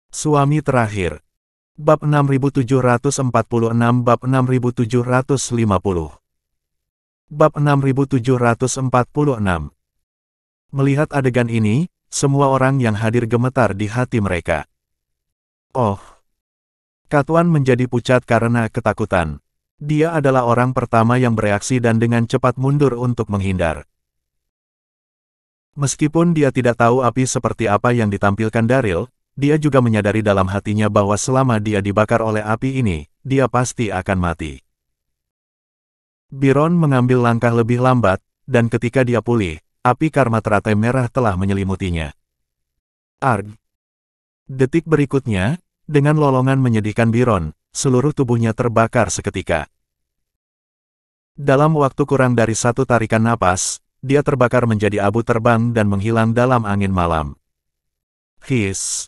Suami terakhir. Bab 6746 Bab 6750 Bab 6746. Melihat adegan ini, semua orang yang hadir gemetar di hati mereka. Oh! Katuan menjadi pucat karena ketakutan. Dia adalah orang pertama yang bereaksi dan dengan cepat mundur untuk menghindar. Meskipun dia tidak tahu api seperti apa yang ditampilkan Daryl, dia juga menyadari dalam hatinya bahwa selama dia dibakar oleh api ini, dia pasti akan mati. Byron mengambil langkah lebih lambat, dan ketika dia pulih, api karma teratai merah telah menyelimutinya. Arg! Detik berikutnya, dengan lolongan menyedihkan Byron, seluruh tubuhnya terbakar seketika. Dalam waktu kurang dari satu tarikan napas, dia terbakar menjadi abu terbang dan menghilang dalam angin malam. Hiss!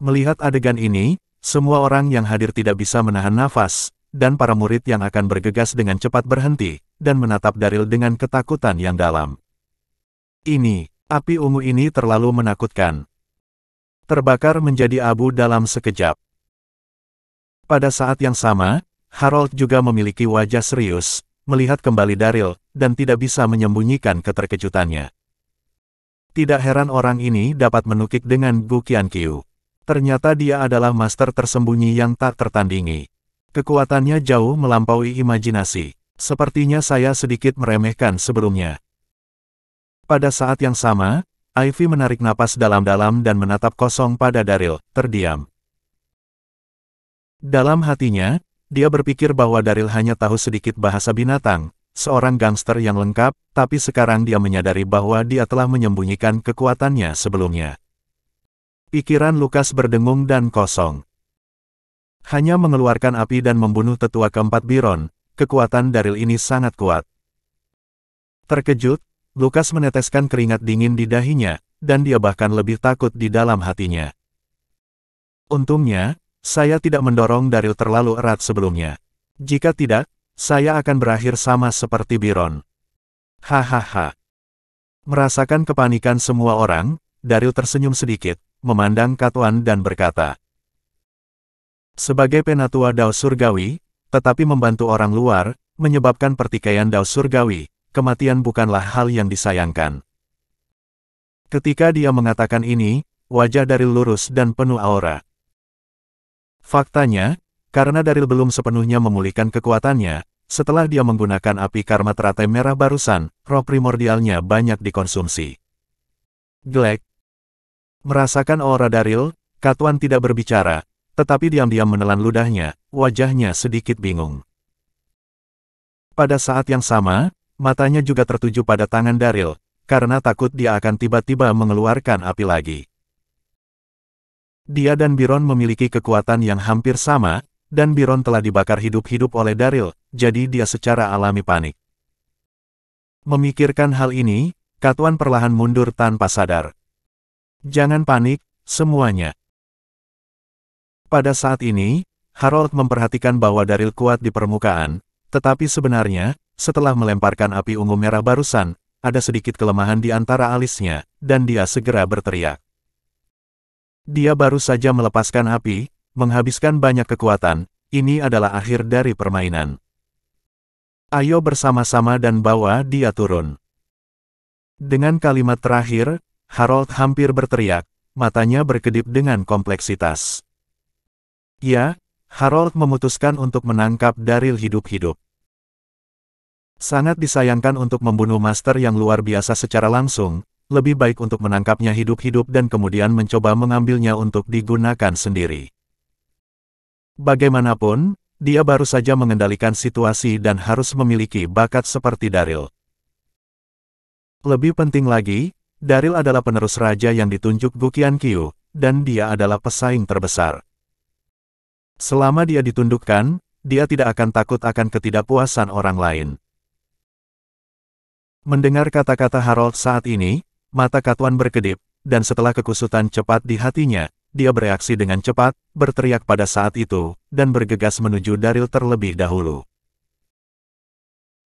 Melihat adegan ini, semua orang yang hadir tidak bisa menahan nafas, dan para murid yang akan bergegas dengan cepat berhenti, dan menatap Daryl dengan ketakutan yang dalam. Api ungu ini terlalu menakutkan. Terbakar menjadi abu dalam sekejap. Pada saat yang sama, Harold juga memiliki wajah serius, melihat kembali Daryl, dan tidak bisa menyembunyikan keterkejutannya. Tidak heran orang ini dapat menukik dengan Gu Qianqiu. Ternyata dia adalah master tersembunyi yang tak tertandingi. Kekuatannya jauh melampaui imajinasi. Sepertinya saya sedikit meremehkan sebelumnya. Pada saat yang sama, Ivy menarik napas dalam-dalam dan menatap kosong pada Daryl, terdiam. Dalam hatinya, dia berpikir bahwa Daryl hanya tahu sedikit bahasa binatang, seorang gangster yang lengkap, tapi sekarang dia menyadari bahwa dia telah menyembunyikan kekuatannya sebelumnya. Pikiran Lukas berdengung dan kosong. Hanya mengeluarkan api dan membunuh tetua keempat Byron, kekuatan Daryl ini sangat kuat. Terkejut, Lukas meneteskan keringat dingin di dahinya, dan dia bahkan lebih takut di dalam hatinya. Untungnya, saya tidak mendorong Daryl terlalu erat sebelumnya. Jika tidak, saya akan berakhir sama seperti Byron. Hahaha. Merasakan kepanikan semua orang, Daryl tersenyum sedikit, memandang Katuan dan berkata, sebagai penatua Dao Surgawi, tetapi membantu orang luar, menyebabkan pertikaian Dao Surgawi, kematian bukanlah hal yang disayangkan. Ketika dia mengatakan ini, wajah Daryl lurus dan penuh aura. Faktanya, karena Daryl belum sepenuhnya memulihkan kekuatannya, setelah dia menggunakan api karma teratai merah barusan, roh primordialnya banyak dikonsumsi. Glek. Merasakan aura Daryl, Katuan tidak berbicara, tetapi diam-diam menelan ludahnya, wajahnya sedikit bingung. Pada saat yang sama, matanya juga tertuju pada tangan Daryl, karena takut dia akan tiba-tiba mengeluarkan api lagi. Dia dan Byron memiliki kekuatan yang hampir sama, dan Byron telah dibakar hidup-hidup oleh Daryl, jadi dia secara alami panik. Memikirkan hal ini, Katuan perlahan mundur tanpa sadar. Jangan panik, semuanya. Pada saat ini, Harold memperhatikan bahwa Daryl kuat di permukaan, tetapi sebenarnya, setelah melemparkan api ungu merah barusan, ada sedikit kelemahan di antara alisnya, dan dia segera berteriak. Dia baru saja melepaskan api, menghabiskan banyak kekuatan, ini adalah akhir dari permainan. Ayo bersama-sama dan bawa dia turun. Dengan kalimat terakhir, Harold hampir berteriak, matanya berkedip dengan kompleksitas. Ya, Harold memutuskan untuk menangkap Daryl hidup-hidup. Sangat disayangkan untuk membunuh master yang luar biasa secara langsung, lebih baik untuk menangkapnya hidup-hidup dan kemudian mencoba mengambilnya untuk digunakan sendiri. Bagaimanapun, dia baru saja mengendalikan situasi dan harus memiliki bakat seperti Daryl. Lebih penting lagi, Daryl adalah penerus raja yang ditunjuk Gu Qianqiu, dan dia adalah pesaing terbesar. Selama dia ditundukkan, dia tidak akan takut akan ketidakpuasan orang lain. Mendengar kata-kata Harold saat ini, mata Katuan berkedip, dan setelah kekusutan cepat di hatinya, dia bereaksi dengan cepat, berteriak pada saat itu, dan bergegas menuju Daryl terlebih dahulu.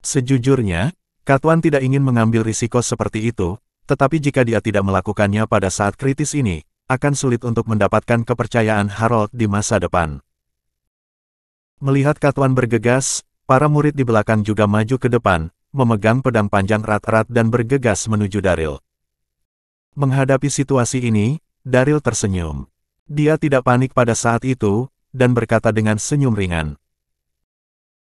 Sejujurnya, Katuan tidak ingin mengambil risiko seperti itu, tetapi jika dia tidak melakukannya pada saat kritis ini, akan sulit untuk mendapatkan kepercayaan Harold di masa depan. Melihat Katuan bergegas, para murid di belakang juga maju ke depan, memegang pedang panjang erat-erat dan bergegas menuju Daryl. Menghadapi situasi ini, Daryl tersenyum. Dia tidak panik pada saat itu, dan berkata dengan senyum ringan.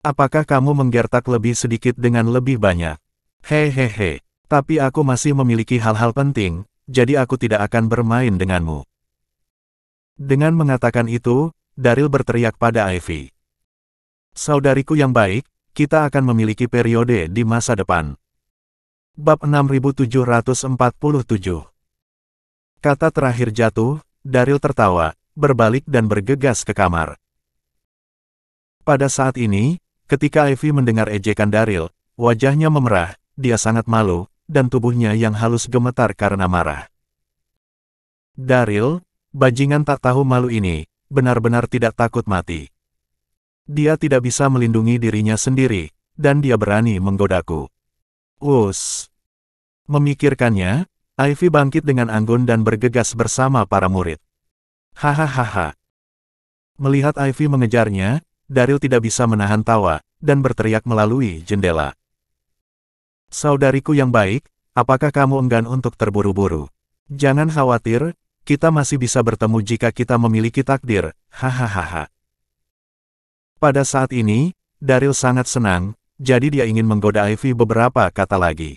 Apakah kamu menggertak lebih sedikit dengan lebih banyak? Hehehe, tapi aku masih memiliki hal-hal penting, jadi aku tidak akan bermain denganmu. Dengan mengatakan itu, Daryl berteriak pada Ivy. Saudariku yang baik, kita akan memiliki periode di masa depan. Bab 6747. Kata terakhir jatuh, Daryl tertawa, berbalik dan bergegas ke kamar. Pada saat ini, ketika Ivy mendengar ejekan Daryl, wajahnya memerah, dia sangat malu, dan tubuhnya yang halus gemetar karena marah. Daryl, bajingan tak tahu malu ini, benar-benar tidak takut mati. Dia tidak bisa melindungi dirinya sendiri, dan dia berani menggodaku. Memikirkannya, Ivy bangkit dengan anggun dan bergegas bersama para murid. Hahaha. Melihat Ivy mengejarnya, Daryl tidak bisa menahan tawa, dan berteriak melalui jendela. Saudariku yang baik, apakah kamu enggan untuk terburu-buru? Jangan khawatir, kita masih bisa bertemu jika kita memiliki takdir, hahaha. Pada saat ini, Daryl sangat senang, jadi dia ingin menggoda Ivy beberapa kata lagi.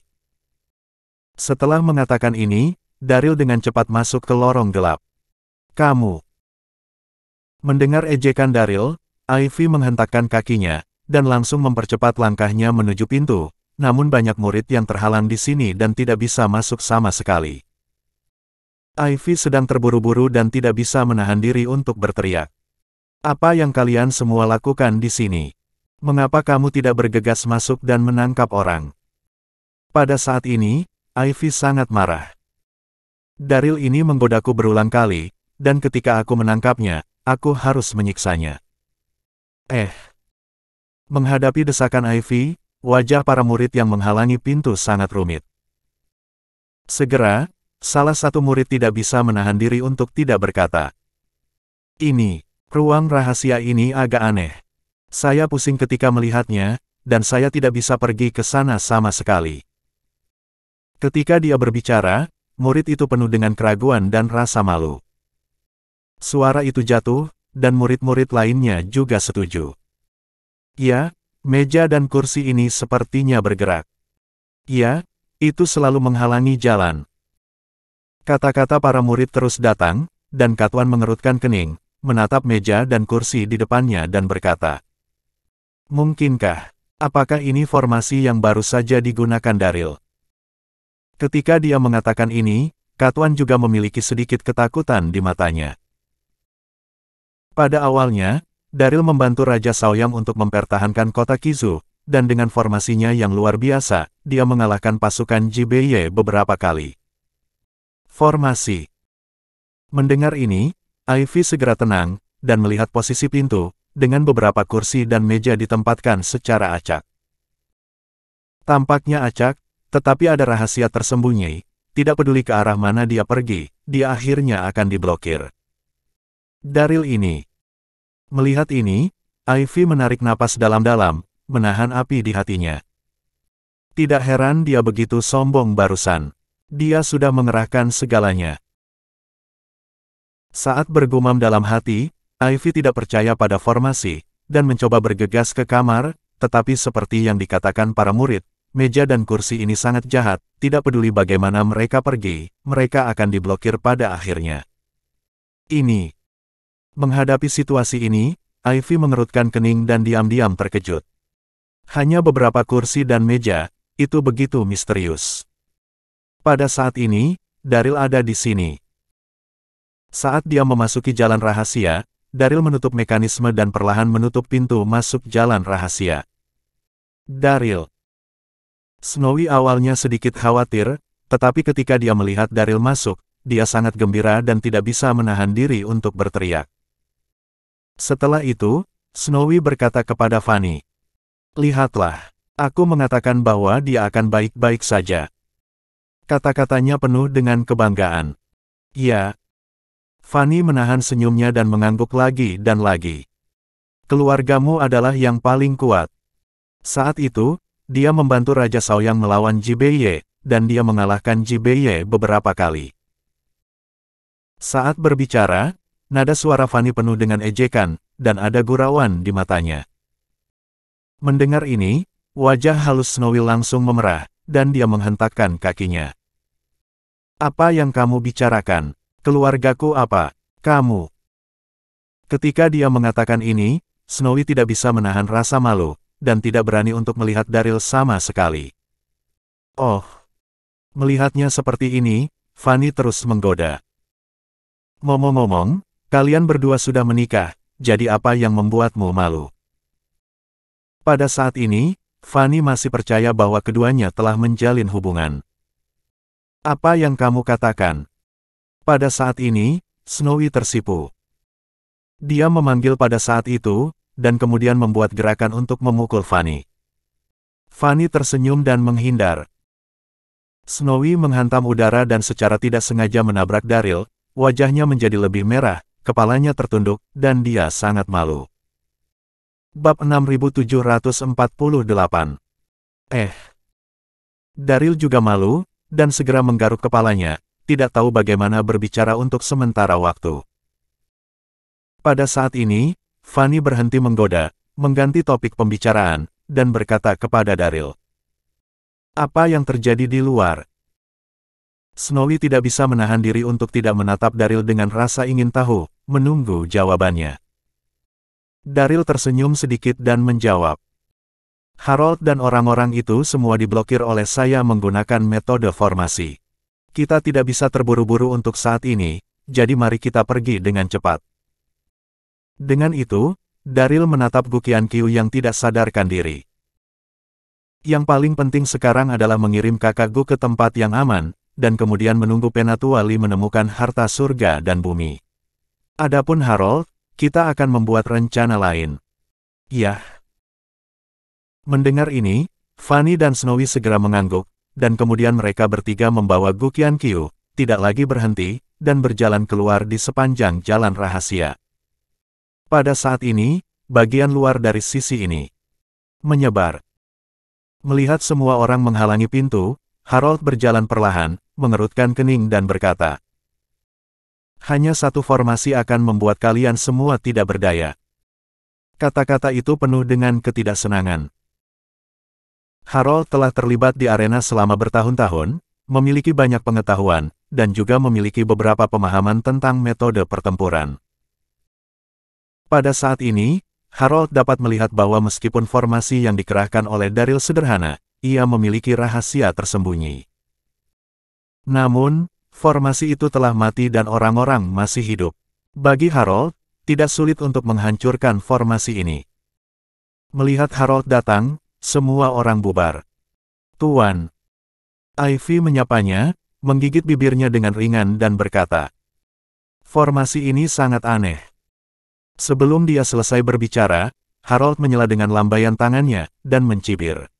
Setelah mengatakan ini, Daryl dengan cepat masuk ke lorong gelap. Kamu. Mendengar ejekan Daryl, Ivy menghentakkan kakinya, dan langsung mempercepat langkahnya menuju pintu, namun banyak murid yang terhalang di sini dan tidak bisa masuk sama sekali. Ivy sedang terburu-buru dan tidak bisa menahan diri untuk berteriak. Apa yang kalian semua lakukan di sini? Mengapa kamu tidak bergegas masuk dan menangkap orang? Pada saat ini, Ivy sangat marah. Daryl ini menggodaku berulang kali, dan ketika aku menangkapnya, aku harus menyiksanya. Menghadapi desakan Ivy, wajah para murid yang menghalangi pintu sangat rumit. Segera, salah satu murid tidak bisa menahan diri untuk tidak berkata. Ruang rahasia ini agak aneh. Saya pusing ketika melihatnya, dan saya tidak bisa pergi ke sana sama sekali. Ketika dia berbicara, murid itu penuh dengan keraguan dan rasa malu. Suara itu jatuh, dan murid-murid lainnya juga setuju. Ya, meja dan kursi ini sepertinya bergerak. Ya, itu selalu menghalangi jalan. Kata-kata para murid terus datang, dan Katuan mengerutkan kening, menatap meja dan kursi di depannya dan berkata, mungkinkah? Apakah ini formasi yang baru saja digunakan Daryl? Ketika dia mengatakan ini, Katuan juga memiliki sedikit ketakutan di matanya. Pada awalnya, Daryl membantu Raja Shaoyang untuk mempertahankan kota Qizu, dan dengan formasinya yang luar biasa, dia mengalahkan pasukan Jibeye beberapa kali. Formasi. Mendengar ini, Ivy segera tenang, dan melihat posisi pintu, dengan beberapa kursi dan meja ditempatkan secara acak. Tampaknya acak, tetapi ada rahasia tersembunyi, tidak peduli ke arah mana dia pergi, dia akhirnya akan diblokir. Daryl ini. Melihat ini, Ivy menarik napas dalam-dalam, menahan api di hatinya. Tidak heran dia begitu sombong barusan. Dia sudah mengerahkan segalanya. Saat bergumam dalam hati, Ivy tidak percaya pada formasi, dan mencoba bergegas ke kamar, tetapi seperti yang dikatakan para murid, meja dan kursi ini sangat jahat, tidak peduli bagaimana mereka pergi, mereka akan diblokir pada akhirnya. Menghadapi situasi ini, Ivy mengerutkan kening dan diam-diam terkejut. Hanya beberapa kursi dan meja, itu begitu misterius. Pada saat ini, Daryl ada di sini. Saat dia memasuki jalan rahasia, Daryl menutup mekanisme dan perlahan menutup pintu masuk jalan rahasia. Daryl. Snowy awalnya sedikit khawatir, tetapi ketika dia melihat Daryl masuk, dia sangat gembira dan tidak bisa menahan diri untuk berteriak. Setelah itu, Snowy berkata kepada Fanny, lihatlah, aku mengatakan bahwa dia akan baik-baik saja. Kata-katanya penuh dengan kebanggaan. Ya. Fanny menahan senyumnya dan mengangguk lagi dan lagi. Keluargamu adalah yang paling kuat. Saat itu, dia membantu Raja Shaoyang melawan Ji Beiye, dan dia mengalahkan Ji Beiye beberapa kali. Saat berbicara, nada suara Fanny penuh dengan ejekan, dan ada gurauan di matanya. Mendengar ini, wajah halus Snowy langsung memerah, dan dia menghentakkan kakinya. Apa yang kamu bicarakan? Keluargaku apa? Kamu. Ketika dia mengatakan ini, Snowy tidak bisa menahan rasa malu, dan tidak berani untuk melihat Daryl sama sekali. Oh. Melihatnya seperti ini, Fanny terus menggoda. Ngomong-ngomong, kalian berdua sudah menikah, jadi apa yang membuatmu malu? Pada saat ini, Fanny masih percaya bahwa keduanya telah menjalin hubungan. Apa yang kamu katakan? Pada saat ini, Snowy tersipu. Dia memanggil pada saat itu, dan kemudian membuat gerakan untuk memukul Fanny. Fanny tersenyum dan menghindar. Snowy menghantam udara dan secara tidak sengaja menabrak Daryl, wajahnya menjadi lebih merah, kepalanya tertunduk, dan dia sangat malu. Bab 6748. Daryl juga malu, dan segera menggaruk kepalanya, tidak tahu bagaimana berbicara untuk sementara waktu. Pada saat ini, Fanny berhenti menggoda, mengganti topik pembicaraan, dan berkata kepada Daryl. Apa yang terjadi di luar? Snowy tidak bisa menahan diri untuk tidak menatap Daryl dengan rasa ingin tahu, menunggu jawabannya. Daryl tersenyum sedikit dan menjawab. Harold dan orang-orang itu semua diblokir oleh saya menggunakan metode formasi. Kita tidak bisa terburu-buru untuk saat ini, jadi mari kita pergi dengan cepat. Dengan itu, Daryl menatap Gu Qianqiu yang tidak sadarkan diri. Yang paling penting sekarang adalah mengirim kakak Gu ke tempat yang aman, dan kemudian menunggu Penatua Li menemukan harta surga dan bumi. Adapun Harold, kita akan membuat rencana lain. Yah. Mendengar ini, Fanny dan Snowy segera mengangguk, dan kemudian mereka bertiga membawa Gu Qianqiu, tidak lagi berhenti, dan berjalan keluar di sepanjang jalan rahasia. Pada saat ini, bagian luar dari sisi ini menyebar. Melihat semua orang menghalangi pintu, Harold berjalan perlahan, mengerutkan kening dan berkata, hanya satu formasi akan membuat kalian semua tidak berdaya. Kata-kata itu penuh dengan ketidaksenangan. Harold telah terlibat di arena selama bertahun-tahun, memiliki banyak pengetahuan, dan juga memiliki beberapa pemahaman tentang metode pertempuran. Pada saat ini, Harold dapat melihat bahwa meskipun formasi yang dikerahkan oleh Daryl sederhana, ia memiliki rahasia tersembunyi. Namun, formasi itu telah mati dan orang-orang masih hidup. Bagi Harold, tidak sulit untuk menghancurkan formasi ini. Melihat Harold datang, semua orang bubar. Tuan. Ivy menyapanya, menggigit bibirnya dengan ringan dan berkata, formasi ini sangat aneh. Sebelum dia selesai berbicara, Harold menyela dengan lambaian tangannya, dan mencibir.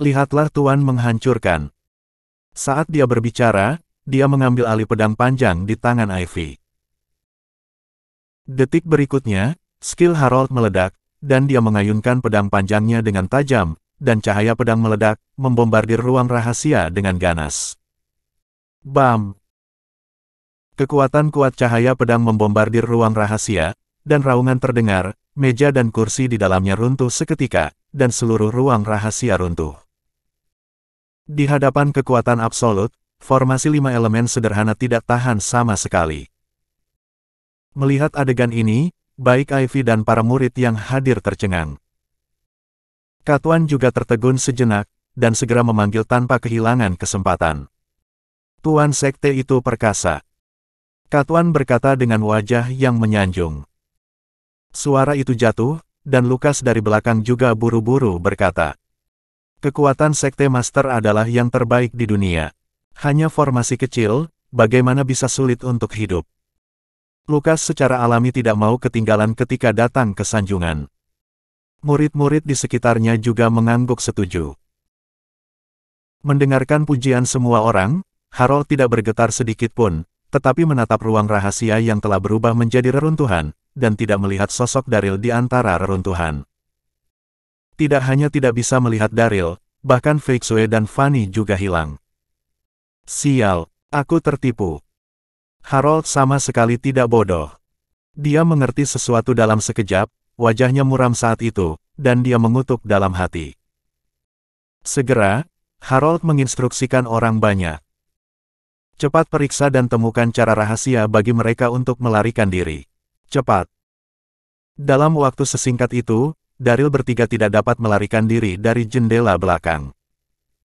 Lihatlah Tuan menghancurkan. Saat dia berbicara, dia mengambil alih pedang panjang di tangan Ivy. Detik berikutnya, skill Harold meledak, dan dia mengayunkan pedang panjangnya dengan tajam, dan cahaya pedang meledak, membombardir ruang rahasia dengan ganas. Bam! Kekuatan kuat cahaya pedang membombardir ruang rahasia, dan raungan terdengar, meja dan kursi di dalamnya runtuh seketika, dan seluruh ruang rahasia runtuh. Di hadapan kekuatan absolut, formasi 5 elemen sederhana tidak tahan sama sekali. Melihat adegan ini, baik Ivy dan para murid yang hadir tercengang. Katuan juga tertegun sejenak, dan segera memanggil tanpa kehilangan kesempatan. Tuan sekte itu perkasa. Katuan berkata dengan wajah yang menyanjung. Suara itu jatuh, dan Lukas dari belakang juga buru-buru berkata. Kekuatan sekte master adalah yang terbaik di dunia. Hanya formasi kecil, bagaimana bisa sulit untuk hidup. Lukas secara alami tidak mau ketinggalan ketika datang ke sanjungan. Murid-murid di sekitarnya juga mengangguk setuju. Mendengarkan pujian semua orang, Harold tidak bergetar sedikit pun, tetapi menatap ruang rahasia yang telah berubah menjadi reruntuhan, dan tidak melihat sosok Daryl di antara reruntuhan. Tidak hanya tidak bisa melihat Daryl, bahkan Fei Xue dan Fanny juga hilang. Sial, aku tertipu. Harold sama sekali tidak bodoh. Dia mengerti sesuatu dalam sekejap, wajahnya muram saat itu, dan dia mengutuk dalam hati. Segera, Harold menginstruksikan orang banyak. Cepat periksa dan temukan cara rahasia bagi mereka untuk melarikan diri. Cepat. Dalam waktu sesingkat itu, Daryl bertiga tidak dapat melarikan diri dari jendela belakang.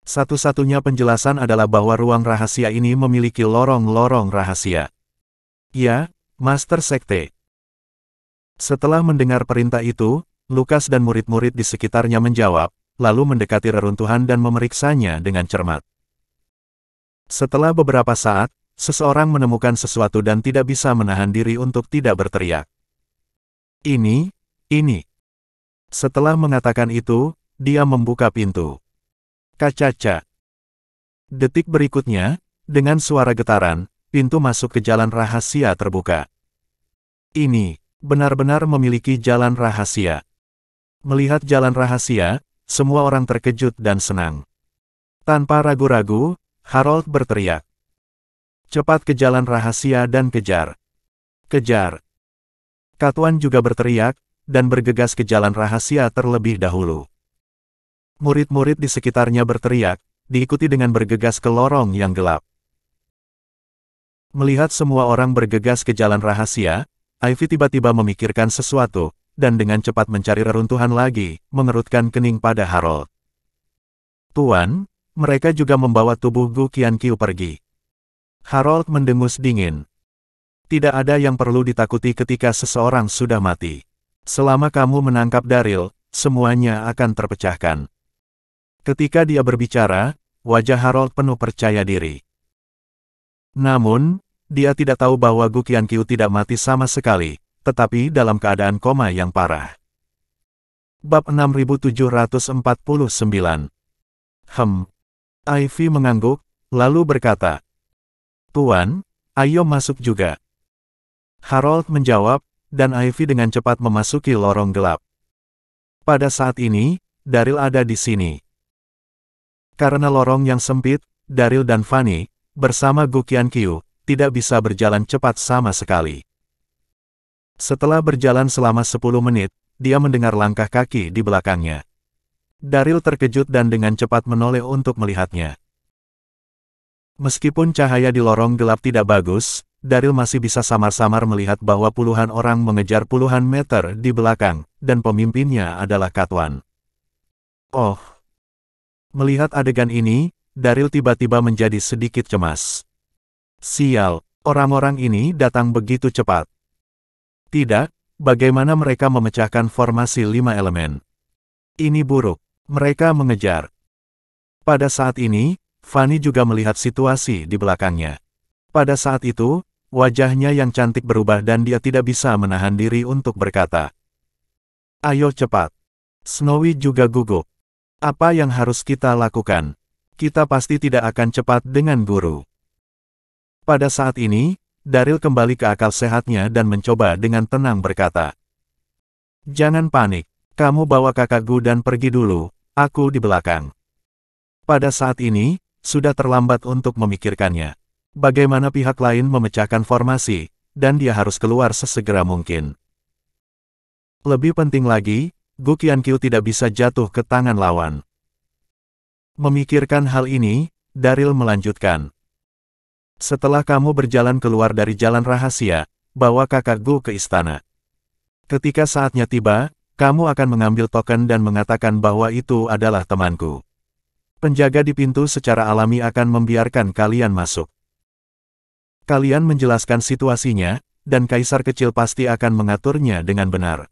Satu-satunya penjelasan adalah bahwa ruang rahasia ini memiliki lorong-lorong rahasia. Ya, Master Sekte. Setelah mendengar perintah itu, Lukas dan murid-murid di sekitarnya menjawab, lalu mendekati reruntuhan dan memeriksanya dengan cermat. Setelah beberapa saat, seseorang menemukan sesuatu dan tidak bisa menahan diri untuk tidak berteriak. Ini. Setelah mengatakan itu, dia membuka pintu. Kacaca. Detik berikutnya, dengan suara getaran, pintu masuk ke jalan rahasia terbuka. Ini benar-benar memiliki jalan rahasia. Melihat jalan rahasia, semua orang terkejut dan senang. Tanpa ragu-ragu, Harold berteriak. Cepat ke jalan rahasia dan kejar. Kejar. Katuan juga berteriak, dan bergegas ke jalan rahasia terlebih dahulu. Murid-murid di sekitarnya berteriak, diikuti dengan bergegas ke lorong yang gelap. Melihat semua orang bergegas ke jalan rahasia, Ivy tiba-tiba memikirkan sesuatu, dan dengan cepat mencari reruntuhan lagi, mengerutkan kening pada Harold. Tuan, mereka juga membawa tubuh Gu Qianqiu pergi. Harold mendengus dingin. Tidak ada yang perlu ditakuti ketika seseorang sudah mati. Selama kamu menangkap Daryl, semuanya akan terpecahkan. Ketika dia berbicara, wajah Harold penuh percaya diri. Namun, dia tidak tahu bahwa Gu Qianqiu tidak mati sama sekali, tetapi dalam keadaan koma yang parah. Bab 6749. Ivy mengangguk, lalu berkata, Tuan, ayo masuk juga. Harold menjawab, dan Ivy dengan cepat memasuki lorong gelap. Pada saat ini, Daryl ada di sini. Karena lorong yang sempit, Daryl dan Fanny, bersama Gu Qianqiu, tidak bisa berjalan cepat sama sekali. Setelah berjalan selama 10 menit, dia mendengar langkah kaki di belakangnya. Daryl terkejut dan dengan cepat menoleh untuk melihatnya. Meskipun cahaya di lorong gelap tidak bagus, Daryl masih bisa samar-samar melihat bahwa puluhan orang mengejar puluhan meter di belakang, dan pemimpinnya adalah Katuan. Oh! Melihat adegan ini, Daryl tiba-tiba menjadi sedikit cemas. Sial, orang-orang ini datang begitu cepat. Tidak, bagaimana mereka memecahkan formasi 5 elemen? Ini buruk. Mereka mengejar. Pada saat ini, Fanny juga melihat situasi di belakangnya. Pada saat itu, wajahnya yang cantik berubah dan dia tidak bisa menahan diri untuk berkata. Ayo cepat. Snowy juga gugup. Apa yang harus kita lakukan? Kita pasti tidak akan cepat dengan guru. Pada saat ini, Daryl kembali ke akal sehatnya dan mencoba dengan tenang berkata. Jangan panik. Kamu bawa kakak Gu dan pergi dulu. Aku di belakang. Pada saat ini, sudah terlambat untuk memikirkannya. Bagaimana pihak lain memecahkan formasi, dan dia harus keluar sesegera mungkin. Lebih penting lagi, Gu Qianqiu tidak bisa jatuh ke tangan lawan. Memikirkan hal ini, Daryl melanjutkan. Setelah kamu berjalan keluar dari jalan rahasia, bawa kakak Gu ke istana. Ketika saatnya tiba, kamu akan mengambil token dan mengatakan bahwa itu adalah temanku. Penjaga di pintu secara alami akan membiarkan kalian masuk. Kalian menjelaskan situasinya, dan kaisar kecil pasti akan mengaturnya dengan benar.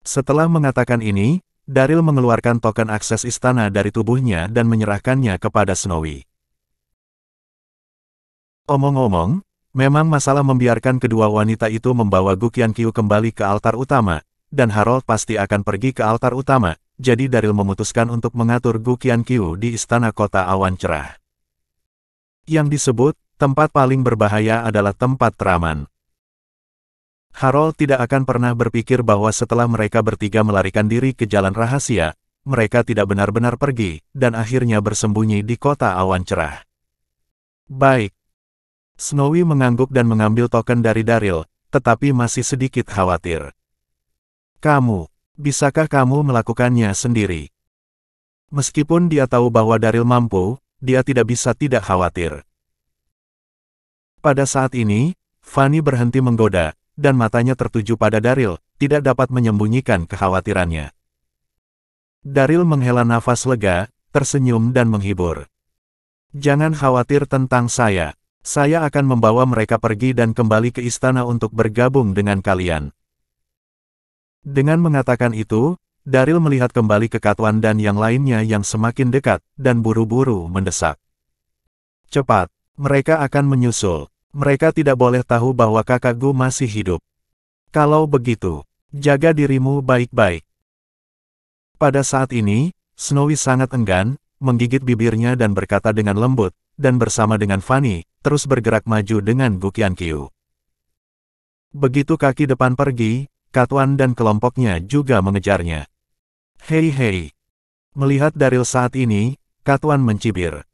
Setelah mengatakan ini, Daryl mengeluarkan token akses istana dari tubuhnya dan menyerahkannya kepada Snowy. Omong-omong, memang masalah membiarkan kedua wanita itu membawa Gu Qianqiu kembali ke altar utama, dan Harold pasti akan pergi ke altar utama, jadi Daryl memutuskan untuk mengatur Gu Qianqiu di istana kota awan cerah. Yang disebut, tempat paling berbahaya adalah tempat teraman. Harold tidak akan pernah berpikir bahwa setelah mereka bertiga melarikan diri ke jalan rahasia, mereka tidak benar-benar pergi, dan akhirnya bersembunyi di kota awan cerah. Baik. Snowy mengangguk dan mengambil token dari Daryl, tetapi masih sedikit khawatir. Bisakah kamu melakukannya sendiri? Meskipun dia tahu bahwa Daryl mampu, dia tidak bisa tidak khawatir. Pada saat ini, Fanny berhenti menggoda, dan matanya tertuju pada Daryl, tidak dapat menyembunyikan kekhawatirannya. Daryl menghela nafas lega, tersenyum dan menghibur. Jangan khawatir tentang saya akan membawa mereka pergi dan kembali ke istana untuk bergabung dengan kalian. Dengan mengatakan itu, Daryl melihat kembali ke Katwan dan yang lainnya yang semakin dekat, dan buru-buru mendesak. Cepat, mereka akan menyusul. Mereka tidak boleh tahu bahwa kakakku masih hidup. Kalau begitu, jaga dirimu baik-baik. Pada saat ini, Snowy sangat enggan, menggigit bibirnya dan berkata dengan lembut, dan bersama dengan Fanny, terus bergerak maju dengan Gukyeonkyu. Begitu kaki depan pergi, Katwan dan kelompoknya juga mengejarnya. Hei. Melihat Daryl saat ini, Katwan mencibir.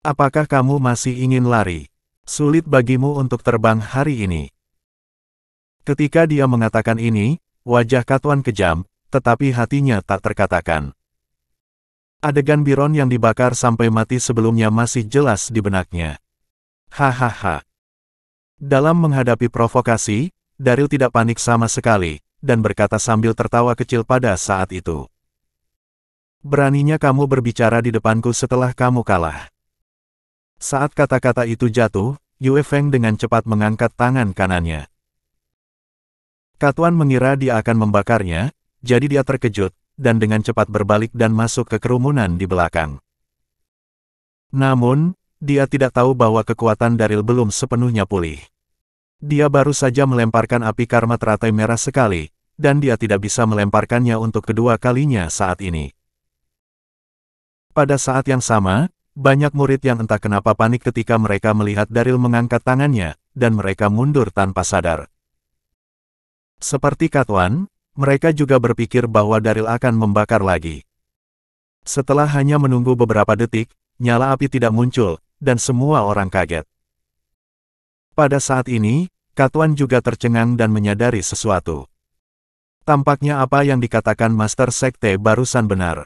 Apakah kamu masih ingin lari? Sulit bagimu untuk terbang hari ini. Ketika dia mengatakan ini, wajah Katwan kejam, tetapi hatinya tak terkatakan. Adegan Biron yang dibakar sampai mati sebelumnya masih jelas di benaknya. Hahaha. Dalam menghadapi provokasi, Daryl tidak panik sama sekali, dan berkata sambil tertawa kecil pada saat itu. Beraninya kamu berbicara di depanku setelah kamu kalah. Saat kata-kata itu jatuh, Yue Feng dengan cepat mengangkat tangan kanannya. Katwan mengira dia akan membakarnya, jadi dia terkejut, dan dengan cepat berbalik dan masuk ke kerumunan di belakang. Namun, dia tidak tahu bahwa kekuatan Daryl belum sepenuhnya pulih. Dia baru saja melemparkan api karma teratai merah sekali, dan dia tidak bisa melemparkannya untuk kedua kalinya saat ini. Pada saat yang sama, banyak murid yang entah kenapa panik ketika mereka melihat Daryl mengangkat tangannya, dan mereka mundur tanpa sadar. Seperti Katwan, mereka juga berpikir bahwa Daryl akan membakar lagi. Setelah hanya menunggu beberapa detik, nyala api tidak muncul, dan semua orang kaget. Pada saat ini, Katwan juga tercengang dan menyadari sesuatu. Tampaknya apa yang dikatakan Master Sekte barusan benar.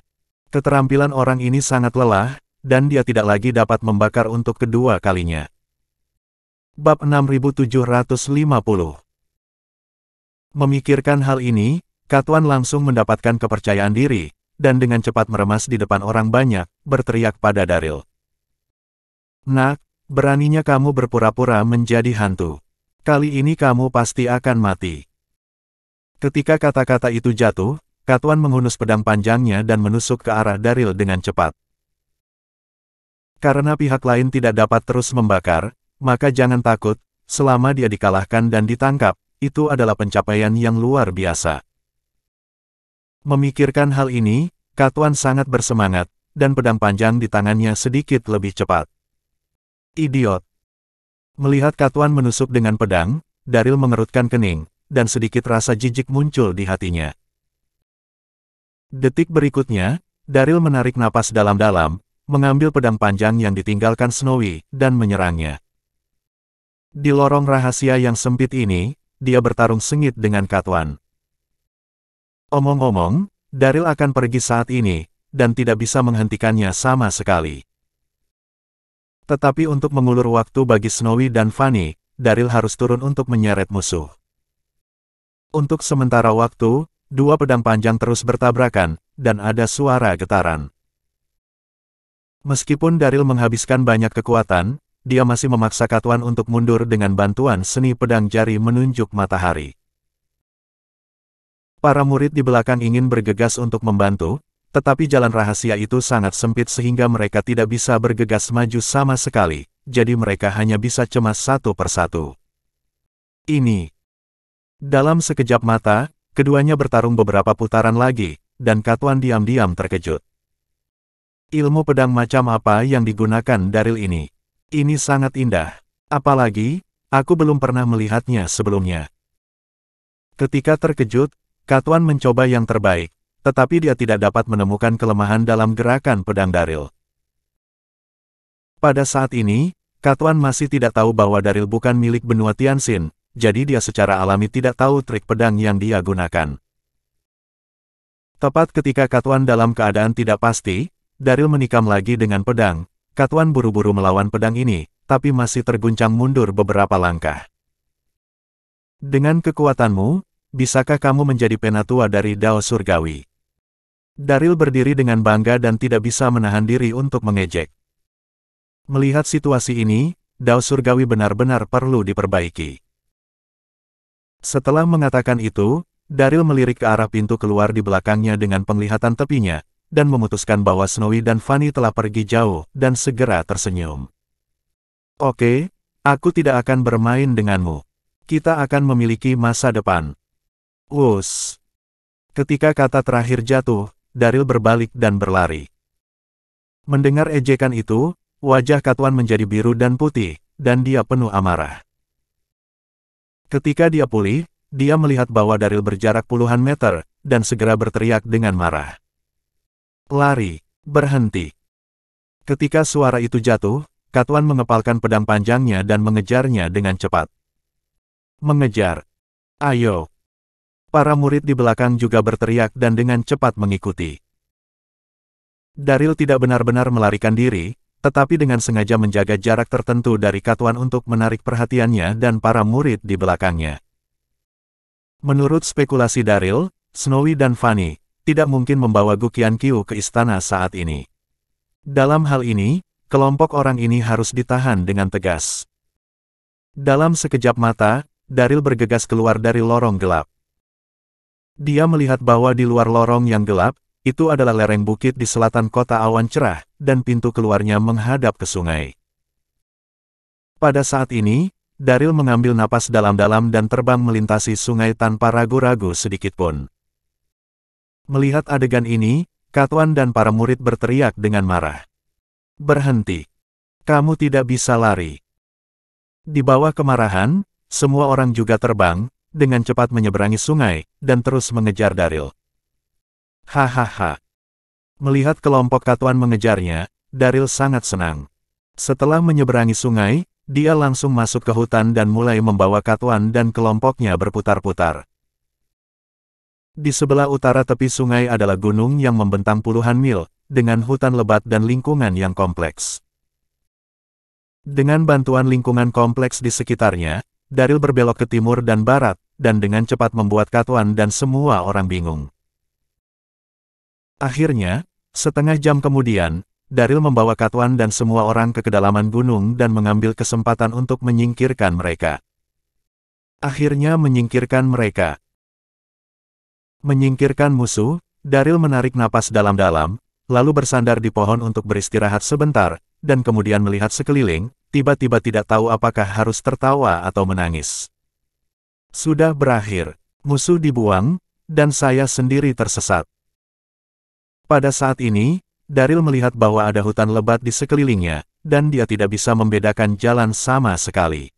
Keterampilan orang ini sangat lelah, dan dia tidak lagi dapat membakar untuk kedua kalinya. Bab 6750. Memikirkan hal ini, Katwan langsung mendapatkan kepercayaan diri, dan dengan cepat meremas di depan orang banyak, berteriak pada Daryl. Nak, beraninya kamu berpura-pura menjadi hantu. Kali ini kamu pasti akan mati. Ketika kata-kata itu jatuh, Katwan menghunus pedang panjangnya dan menusuk ke arah Daryl dengan cepat. Karena pihak lain tidak dapat terus membakar, maka jangan takut, selama dia dikalahkan dan ditangkap, itu adalah pencapaian yang luar biasa. Memikirkan hal ini, Katwan sangat bersemangat, dan pedang panjang di tangannya sedikit lebih cepat. Idiot. Melihat Katwan menusuk dengan pedang, Daryl mengerutkan kening, dan sedikit rasa jijik muncul di hatinya. Detik berikutnya, Daryl menarik napas dalam-dalam, mengambil pedang panjang yang ditinggalkan Snowy, dan menyerangnya. Di lorong rahasia yang sempit ini, dia bertarung sengit dengan Katwan. Omong-omong, Daryl akan pergi saat ini, dan tidak bisa menghentikannya sama sekali. Tetapi untuk mengulur waktu bagi Snowy dan Fanny, Daryl harus turun untuk menyeret musuh. Untuk sementara waktu, dua pedang panjang terus bertabrakan, dan ada suara getaran. Meskipun Daryl menghabiskan banyak kekuatan, dia masih memaksa Katwan untuk mundur dengan bantuan seni pedang jari menunjuk matahari. Para murid di belakang ingin bergegas untuk membantu, tetapi jalan rahasia itu sangat sempit sehingga mereka tidak bisa bergegas maju sama sekali, jadi mereka hanya bisa cemas satu persatu. Ini. Dalam sekejap mata, keduanya bertarung beberapa putaran lagi, dan Katwan diam-diam terkejut. Ilmu pedang macam apa yang digunakan Daryl ini? Ini sangat indah. Apalagi, aku belum pernah melihatnya sebelumnya. Ketika terkejut, Katuan mencoba yang terbaik, tetapi dia tidak dapat menemukan kelemahan dalam gerakan pedang Daryl. Pada saat ini, Katuan masih tidak tahu bahwa Daryl bukan milik benua Tianxin, jadi dia secara alami tidak tahu trik pedang yang dia gunakan. Tepat ketika Katuan dalam keadaan tidak pasti, Daryl menikam lagi dengan pedang. Katuan buru-buru melawan pedang ini, tapi masih terguncang mundur beberapa langkah. Dengan kekuatanmu, bisakah kamu menjadi penatua dari Dao Surgawi? Daryl berdiri dengan bangga dan tidak bisa menahan diri untuk mengejek. Melihat situasi ini, Dao Surgawi benar-benar perlu diperbaiki. Setelah mengatakan itu, Daryl melirik ke arah pintu keluar di belakangnya dengan penglihatan tepinya, dan memutuskan bahwa Snowy dan Fanny telah pergi jauh, dan segera tersenyum. Oke, aku tidak akan bermain denganmu. Kita akan memiliki masa depan. Wus. Ketika kata terakhir jatuh, Daryl berbalik dan berlari. Mendengar ejekan itu, wajah Katuan menjadi biru dan putih, dan dia penuh amarah. Ketika dia pulih, dia melihat bahwa Daryl berjarak puluhan meter, dan segera berteriak dengan marah. Lari, berhenti. Ketika suara itu jatuh, Katuan mengepalkan pedang panjangnya dan mengejarnya dengan cepat. Mengejar. Ayo. Para murid di belakang juga berteriak dan dengan cepat mengikuti. Daryl tidak benar-benar melarikan diri, tetapi dengan sengaja menjaga jarak tertentu dari Katuan untuk menarik perhatiannya dan para murid di belakangnya. Menurut spekulasi Daryl, Snowy dan Fanny tidak mungkin membawa Gu Qianqiu ke istana saat ini. Dalam hal ini, kelompok orang ini harus ditahan dengan tegas. Dalam sekejap mata, Daryl bergegas keluar dari lorong gelap. Dia melihat bahwa di luar lorong yang gelap, itu adalah lereng bukit di selatan kota awan cerah, dan pintu keluarnya menghadap ke sungai. Pada saat ini, Daryl mengambil napas dalam-dalam dan terbang melintasi sungai tanpa ragu-ragu sedikitpun. Melihat adegan ini, Katuan dan para murid berteriak dengan marah. Berhenti. Kamu tidak bisa lari. Di bawah kemarahan, semua orang juga terbang, dengan cepat menyeberangi sungai, dan terus mengejar Daryl. Hahaha. Melihat kelompok Katuan mengejarnya, Daryl sangat senang. Setelah menyeberangi sungai, dia langsung masuk ke hutan dan mulai membawa Katuan dan kelompoknya berputar-putar. Di sebelah utara tepi sungai adalah gunung yang membentang puluhan mil, dengan hutan lebat dan lingkungan yang kompleks. Dengan bantuan lingkungan kompleks di sekitarnya, Daryl berbelok ke timur dan barat, dan dengan cepat membuat Katuan dan semua orang bingung. Akhirnya, setengah jam kemudian, Daryl membawa Katuan dan semua orang ke kedalaman gunung dan mengambil kesempatan untuk menyingkirkan mereka. Akhirnya menyingkirkan mereka. Menyingkirkan musuh, Daryl menarik napas dalam-dalam, lalu bersandar di pohon untuk beristirahat sebentar, dan kemudian melihat sekeliling, tiba-tiba tidak tahu apakah harus tertawa atau menangis. Sudah berakhir, musuh dibuang, dan saya sendiri tersesat. Pada saat ini, Daryl melihat bahwa ada hutan lebat di sekelilingnya, dan dia tidak bisa membedakan jalan sama sekali.